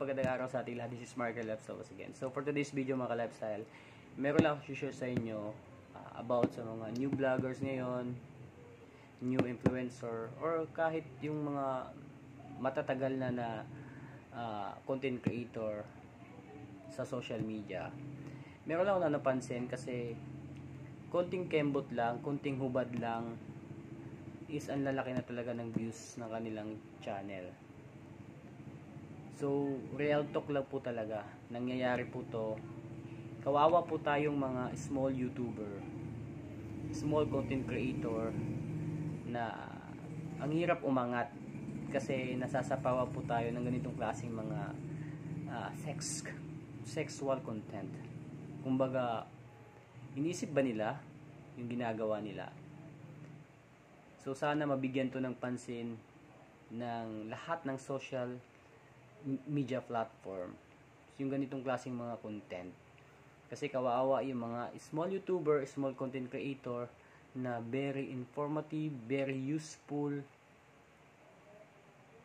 Magandang araw sa ating lahat. This is Mark Lifestyle again. So for today's video mga ka-lifestyle, meron lang ako share sa inyo about sa mga new vloggers ngayon, new influencer, or kahit yung mga matatagal na content creator sa social media. Meron lang ako napansin kasi konting kembot lang, konting hubad lang is ang lalaki na talaga ng views ng kanilang channel. So, real talk lang po talaga. Nangyayari po to. Kawawa po tayong mga small YouTuber, small content creator na ang hirap umangat kasi nasasapawa po tayo ng ganitong klaseng mga sexual content. Kumbaga, inisip ba nila yung ginagawa nila? So, sana mabigyan to ng pansin ng lahat ng social media platform yung ganitong klaseng mga content, kasi kawawa yung mga small YouTuber, small content creator na very informative, very useful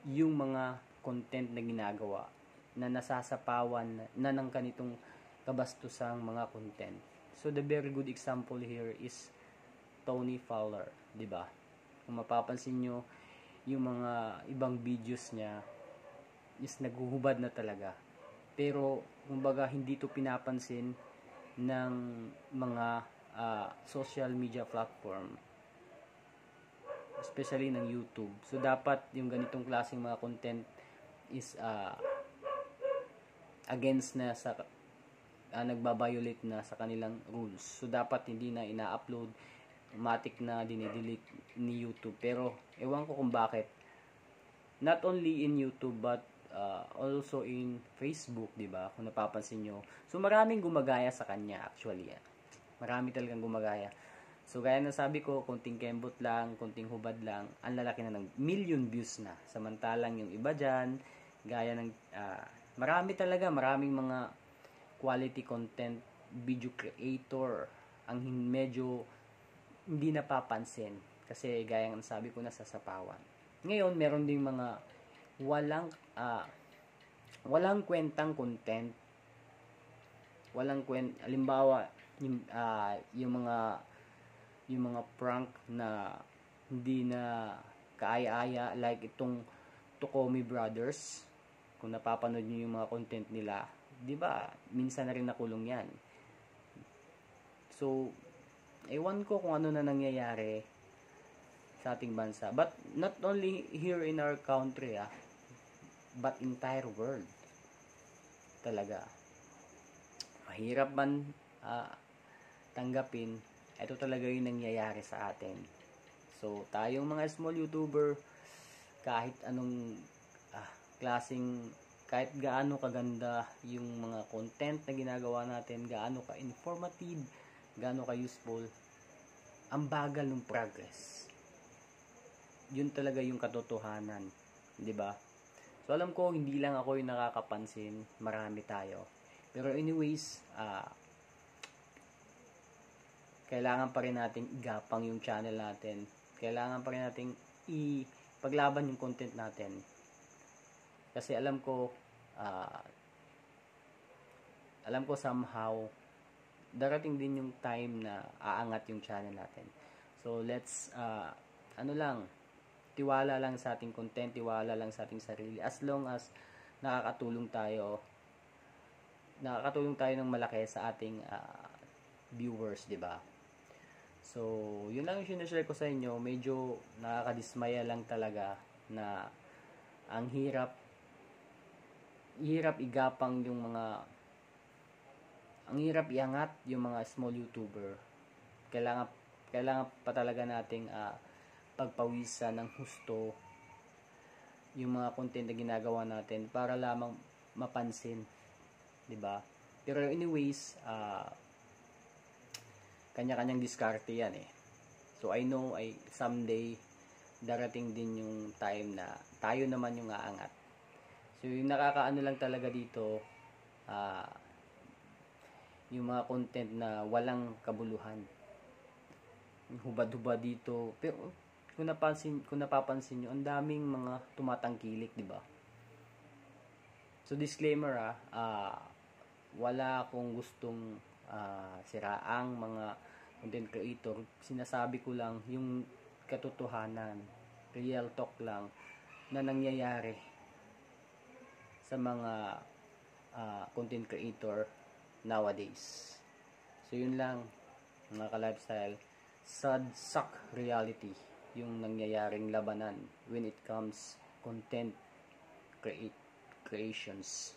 yung mga content na ginagawa na nasasapawan na ng ganitong kabastusang mga content. So the very good example here is Tony Fowler, di ba? Kung mapapansin nyo yung mga ibang videos niya is naghuhubad na talaga. Pero, kumbaga, hindi to pinapansin ng mga social media platform. Especially ng YouTube. So, dapat yung ganitong klaseng mga content is against na sa nagbabiolate na sa kanilang rules. So, dapat hindi na ina-upload, automatic na dinidelete ni YouTube. Pero, ewan ko kung bakit. Not only in YouTube, but also in Facebook, di ba? Kung napapansin nyo. So, maraming gumagaya sa kanya, actually. Marami talagang gumagaya. So, gaya na sabi ko, konting kembot lang, konting hubad lang, ang lalaki na ng million views na. Samantalang yung iba dyan, gaya ng, maraming mga quality content video creator ang medyo hindi napapansin. Kasi, gaya ng sabi ko, nasasapawan. Ngayon, meron ding mga walang kwentang content, halimbawa yung mga prank na hindi na kaaya-aya, like itong Tokomi Brothers. Kung napapanood niyo yung mga content nila, di ba minsan na rin nakulong yan. So ewan ko kung ano na nangyayari sa ating bansa, but not only here in our country, but entire world talaga. Mahirap man tanggapin, ito talaga yung nangyayari sa atin. So tayong mga small YouTuber, kahit anong kahit gaano kaganda yung mga content na ginagawa natin, gaano ka informative, gaano ka useful, ang bagal ng progress. Yun talaga yung katotohanan, di ba? So alam ko hindi lang ako yung nakakapansin, marami tayo. Pero anyways, kailangan pa rin nating igapang yung channel natin. Kailangan pa rin nating ipaglaban yung content natin. Kasi alam ko somehow darating din yung time na aangat yung channel natin. So let's tiwala lang sa ating content, tiwala lang sa ating sarili, as long as nakakatulong tayo ng malaki sa ating viewers, di ba? So, yun lang yung sinashare ko sa inyo. Medyo nakakadismaya lang talaga na ang hirap igapang yung ang hirap iangat yung mga small YouTuber. Kailangan pa talaga nating pagpawisan ng husto yung mga content na ginagawa natin para lamang mapansin, 'di ba? Pero anyways, kanya-kanyang diskarte yan eh. So I know someday darating din yung time na tayo naman yung aangat. So yung nakakaano lang talaga dito, yung mga content na walang kabuluhan, hubad-hubad dito. Pero kung napapansin nyo, ang daming mga tumatangkilik, di ba? So disclaimer wala akong gustong siraang mga content creator. Sinasabi ko lang yung katotohanan, real talk lang na nangyayari sa mga content creator nowadays. So yun lang mga ka-lifestyle, sad suck reality yung nangyayaring labanan when it comes content creations.